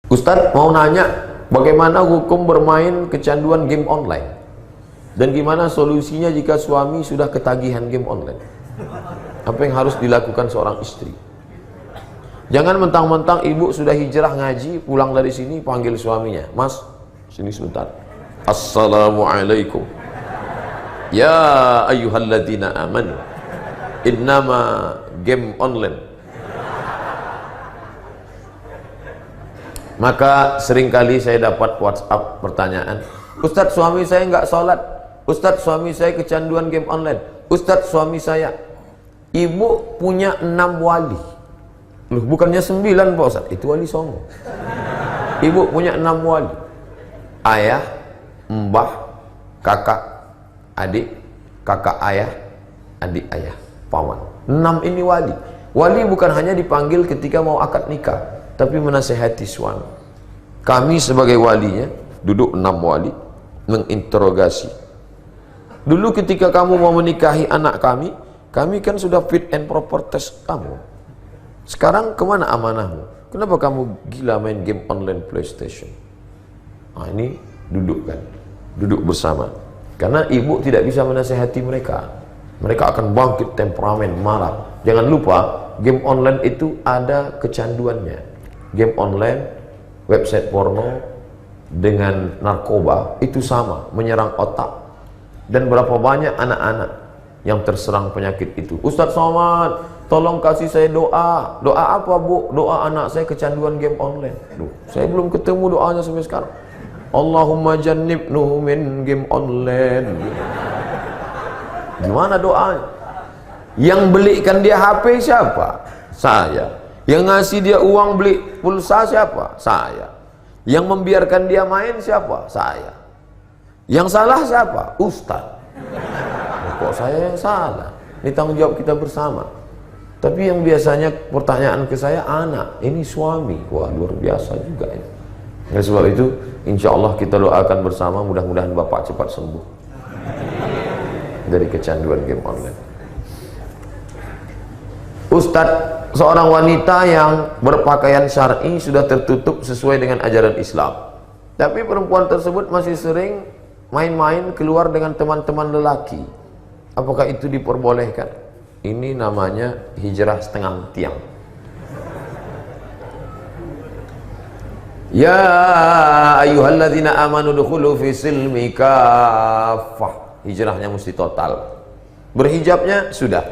Ustadz mau nanya, bagaimana hukum bermain kecanduan game online? Dan gimana solusinya jika suami sudah ketagihan game online? Apa yang harus dilakukan seorang istri? Jangan mentang-mentang ibu sudah hijrah ngaji, pulang dari sini panggil suaminya, "Mas, sini sebentar. Assalamualaikum. Ya ayyuhalladzina amanu. Innama game online." Maka seringkali saya dapat WhatsApp pertanyaan, "Ustadz, suami saya nggak sholat. Ustadz, suami saya kecanduan game online. Ustadz, suami saya." Ibu punya 6 wali. Loh, bukannya 9 Pak Ustadz? Itu wali songo. Ibu punya 6 wali. Ayah, mbah, kakak, adik, kakak ayah, adik ayah, paman. 6 ini wali. Wali bukan hanya dipanggil ketika mau akad nikah, tapi menasehati suami. Kami sebagai walinya duduk 6 wali menginterogasi. Dulu ketika kamu mau menikahi anak kami kan sudah fit and proper test kamu. Sekarang kemana amanahmu? Kenapa kamu gila main game online PlayStation? Nah, ini duduk kan, duduk bersama. Karena ibu tidak bisa menasehati mereka. Mereka akan bangkit temperamen, marah. Jangan lupa, game online itu ada kecanduannya. Game online, website porno, dengan narkoba itu sama, menyerang otak. Dan berapa banyak anak-anak yang terserang penyakit itu. "Ustadz Somad, tolong kasih saya doa." "Doa apa, Bu?" "Doa anak saya kecanduan game online." Duh, saya belum ketemu doanya sampai sekarang. "Allahumma jannibnuhu min game online." Gimana doanya? Yang belikan dia HP siapa? Saya. Yang ngasih dia uang beli pulsa siapa? Saya. Yang membiarkan dia main siapa? Saya. Yang salah siapa? Ustadz. Kok saya yang salah? Ini tanggung jawab kita bersama. Tapi yang biasanya pertanyaan ke saya, anak, ini suami. Wah, luar biasa juga ini. Oleh sebab itu, insya Allah kita doakan bersama, mudah-mudahan Bapak cepat sembuh dari kecanduan game online. Ustadz, seorang wanita yang berpakaian syar'i sudah tertutup sesuai dengan ajaran Islam, tapi perempuan tersebut masih sering main-main keluar dengan teman-teman lelaki. Apakah itu diperbolehkan? Ini namanya hijrah setengah tiang. Ya ayyuhalladzina amanu dukhulu fi silmi kaffah. Hijrahnya mesti total. Berhijabnya sudah,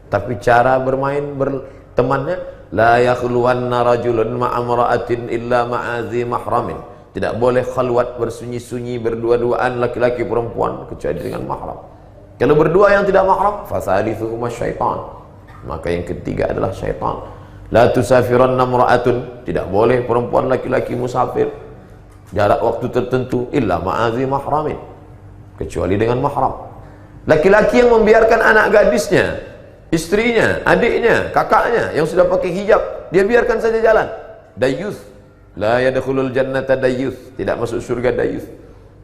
tapi cara bermain bertemannya, la yakhluwanna rajulun ma'amra'atin illa ma'azi mahramin. Tidak boleh khalwat bersunyi-sunyi berdua-duaan laki-laki perempuan kecuali dengan mahram. Kalau berdua yang tidak mahram, fasadithuhuma syaitan. Maka yang ketiga adalah syaitan. La tusafiranna imra'atun, tidak boleh perempuan laki-laki musafir jarak waktu tertentu illa ma'azi mahramin, kecuali dengan mahram. Laki-laki yang membiarkan anak gadisnya, istrinya, adiknya, kakaknya yang sudah pakai hijab, dia biarkan saja jalan. Dayyuth, la yadkhulul jannata dayyuth, tidak masuk surga dayyuth.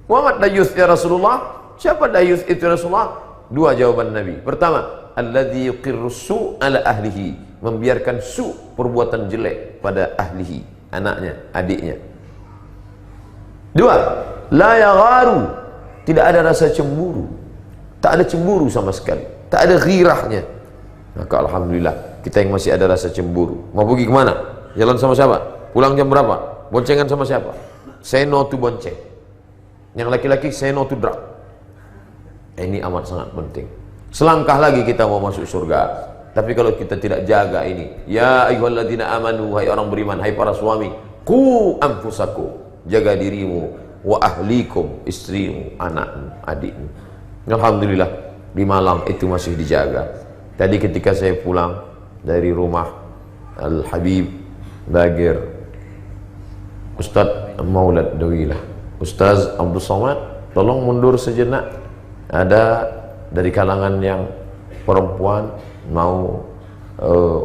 Muhammad dayyuth ya Rasulullah. Siapa dayyuth itu Rasulullah? 2 jawaban Nabi. Pertama, alladzi yuqirru su' ala ahlihi, membiarkan su', perbuatan jelek pada ahlihi, anaknya, adiknya. 2, la yagharu, tidak ada rasa cemburu. Tak ada cemburu sama sekali, tak ada ghirahnya. Maka alhamdulillah kita yang masih ada rasa cemburu. Mau pergi kemana? Jalan sama siapa? Pulang jam berapa? Boncengan sama siapa? Say no to bonceng. Yang laki-laki say no to drug. Ini amat sangat penting. Selangkah lagi kita mau masuk surga. Tapi kalau kita tidak jaga ini, ya ayyuhalladzina amanu, hai orang beriman, hai para suami, qu anfusakum, jaga dirimu, wa ahlikum, istrimu, anakmu, adikmu. Alhamdulillah di Malang itu masih dijaga. Tadi ketika saya pulang dari rumah Al-Habib Bagir Ustadz Maulad Dawilah, Ustaz Abdul Somad, tolong mundur sejenak. Ada dari kalangan yang perempuan mau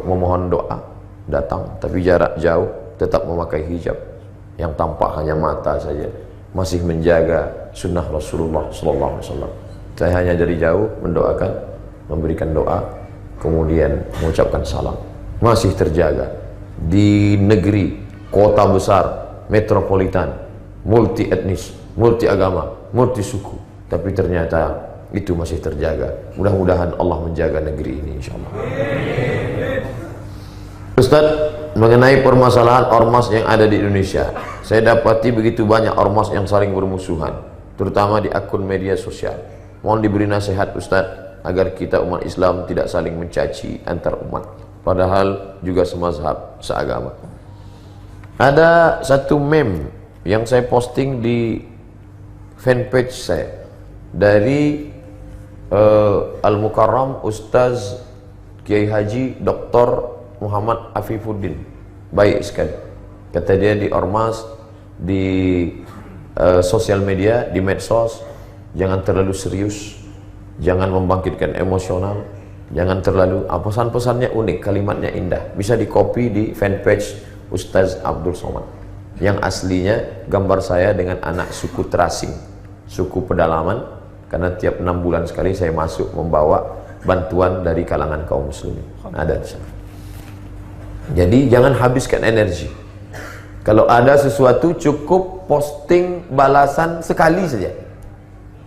memohon doa, datang tapi jarak jauh, tetap memakai hijab, yang tampak hanya mata saja, masih menjaga sunnah Rasulullah SAW. Saya hanya dari jauh mendoakan, memberikan doa, kemudian mengucapkan salam. Masih terjaga di negeri kota besar metropolitan, multi etnis, multi agama, multi suku, tapi ternyata itu masih terjaga. Mudah-mudahan Allah menjaga negeri ini insyaallah. Ustaz, mengenai permasalahan ormas yang ada di Indonesia, saya dapati begitu banyak ormas yang saling bermusuhan, terutama di akun media sosial. Mohon diberi nasihat Ustaz, agar kita umat Islam tidak saling mencaci antar umat, padahal juga semazhab, seagama. Ada satu meme yang saya posting di fanpage saya dari Al-Mukarram Ustaz Kiai Haji Dr. Muhammad Afifuddin. Baik sekali, kata dia di ormas, di sosial media, di medsos, jangan terlalu serius, jangan membangkitkan emosional, jangan terlalu, pesan-pesannya unik, kalimatnya indah. Bisa di copy di fanpage Ustaz Abdul Somad, yang aslinya gambar saya dengan anak suku Terasing, suku pedalaman, karena tiap 6 bulan sekali saya masuk membawa bantuan dari kalangan kaum muslimin. Ada di sana. Jadi jangan habiskan energi. Kalau ada sesuatu cukup posting balasan sekali saja.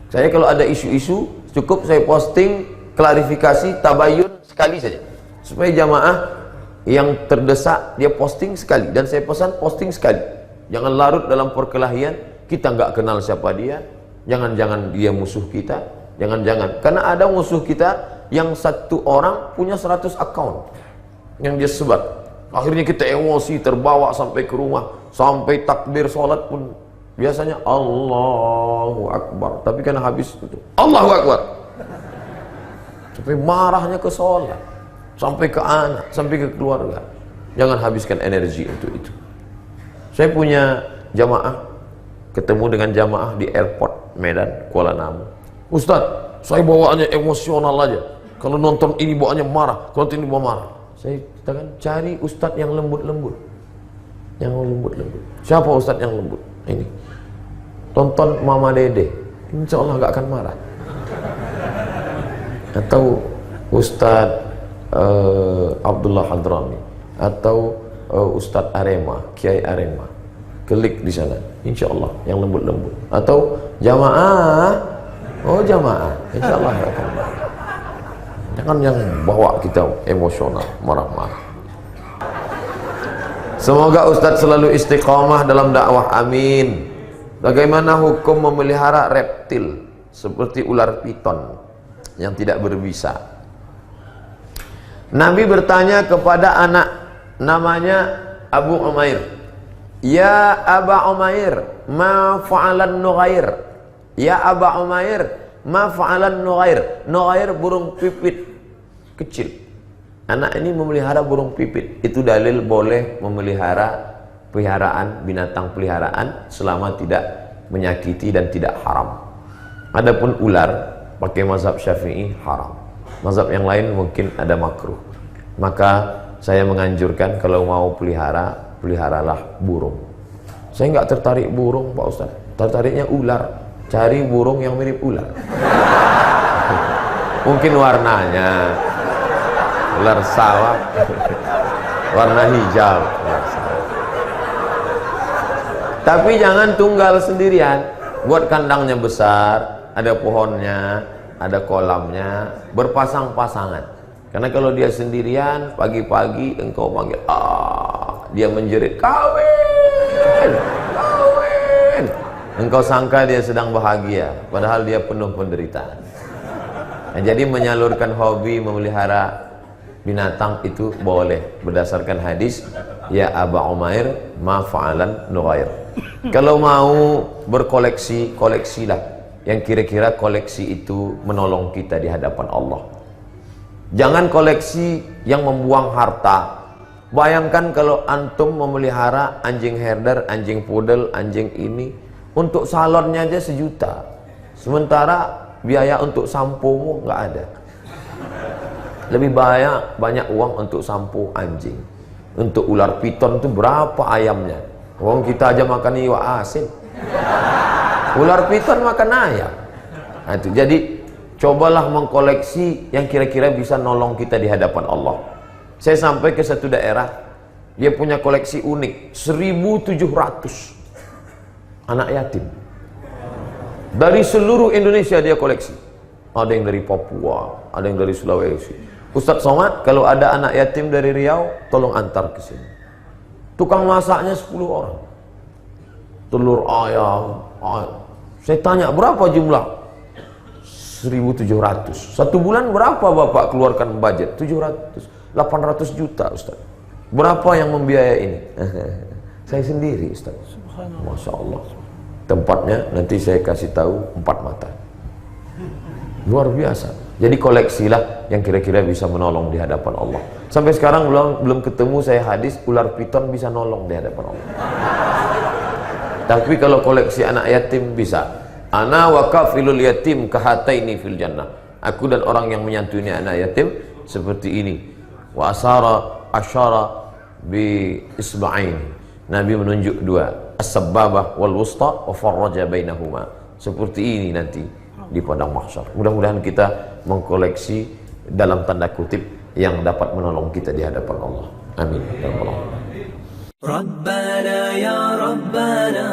Saya kalau ada isu-isu cukup saya posting klarifikasi tabayun sekali saja, supaya jamaah yang terdesak dia posting sekali, dan saya pesan posting sekali. Jangan larut dalam perkelahian. Kita nggak kenal siapa dia, jangan-jangan dia musuh kita, jangan-jangan, karena ada musuh kita yang satu orang punya 100 akun yang dia sebar. Akhirnya kita emosi, terbawa sampai ke rumah, sampai takbir sholat pun biasanya Allahu Akbar, tapi karena habis itu Allahu Akbar, sampai marahnya ke sholat, sampai ke anak, sampai ke keluarga. Jangan habiskan energi untuk itu. Saya punya jamaah, ketemu dengan jamaah di airport Medan, Kuala Namu. Ustaz, saya bawaannya emosional aja, kalau nonton ini bawaannya marah, kalau nonton ini bawa marah. Saya katakan, cari ustadz yang lembut-lembut, yang lembut-lembut. Siapa ustadz yang lembut? Ini, tonton Mama Dede, insya Allah gak akan marah. Atau Ustadz Abdullah Hadrami, atau Ustadz Arema, Kiai Arema, klik di sana, insya Allah yang lembut-lembut. Atau jamaah, jamaah, insya Allah gak akan marah. Jangan yang bawa kita emosional, marah-marah. Semoga Ustadz selalu istiqamah dalam dakwah, amin. Bagaimana hukum memelihara reptil seperti ular piton yang tidak berbisa? Nabi bertanya kepada anak namanya Abu Umair, ya Aba Umair, ma fa'alan nughair? Ya Aba Umair, ma fa'alan nughair? Nughair burung pipit kecil. Anak ini memelihara burung pipit. Itu dalil boleh memelihara peliharaan, binatang peliharaan, selama tidak menyakiti dan tidak haram. Adapun ular, pakai mazhab Syafi'i haram. Mazhab yang lain mungkin ada makruh. Maka saya menganjurkan kalau mau pelihara, peliharalah burung. Saya nggak tertarik burung Pak Ustaz, tertariknya ular. Cari burung yang mirip ular. Mungkin warnanya ular sawah, warna hijau, ular sawah. Tapi jangan tunggal sendirian. Buat kandangnya besar, ada pohonnya, ada kolamnya, berpasang-pasangan. Karena kalau dia sendirian, pagi-pagi engkau panggil, dia menjerit, kawin, kawin. Engkau sangka dia sedang bahagia, padahal dia penuh penderitaan. Nah, jadi menyalurkan hobi memelihara binatang itu boleh berdasarkan hadis, ya Aba Umair, ma fa'alan nughair. Kalau mau berkoleksi, koleksilah yang kira-kira koleksi itu menolong kita di hadapan Allah. Jangan koleksi yang membuang harta. Bayangkan kalau antum memelihara anjing herder, anjing pudel, anjing ini, untuk salonnya aja 1 juta, sementara biaya untuk sampomu nggak ada. Lebih banyak uang untuk sampo anjing. Untuk ular piton itu berapa ayamnya? Wong kita aja makan iwak asin, ular piton makan ayam. Nah, itu. Jadi cobalah mengkoleksi yang kira-kira bisa nolong kita di hadapan Allah. Saya sampai ke satu daerah, Dia punya koleksi unik, 1.700 anak yatim. Dari seluruh Indonesia dia koleksi. Ada yang dari Papua, ada yang dari Sulawesi. Ustadz Somad, kalau ada anak yatim dari Riau, tolong antar ke sini. Tukang masaknya 10 orang. Telur ayam. Saya tanya, berapa jumlah? 1.700. Satu bulan berapa Bapak keluarkan budget? 800 juta Ustaz. Berapa yang membiayai ini? Saya sendiri Ustaz. Masya Allah. Tempatnya nanti saya kasih tahu 4 mata. Luar biasa. Jadi koleksilah yang kira-kira bisa menolong di hadapan Allah. Sampai sekarang belum ketemu saya hadis ular piton bisa nolong di hadapan Allah. Tapi kalau koleksi anak yatim bisa. Ana wa kafilul yatim kahataini fil jannah. Aku dan orang yang menyantuni anak yatim seperti ini. Wa asyara bi isba'ain. Nabi menunjuk 2, as-sabbabah wal wusta wa farraja bainahuma. Seperti ini nanti di padang mahsyar. Mudah-mudahan kita mengkoleksi dalam tanda kutip yang dapat menolong kita di hadapan Allah. Amin. Ya Rabbana ya Rabbana.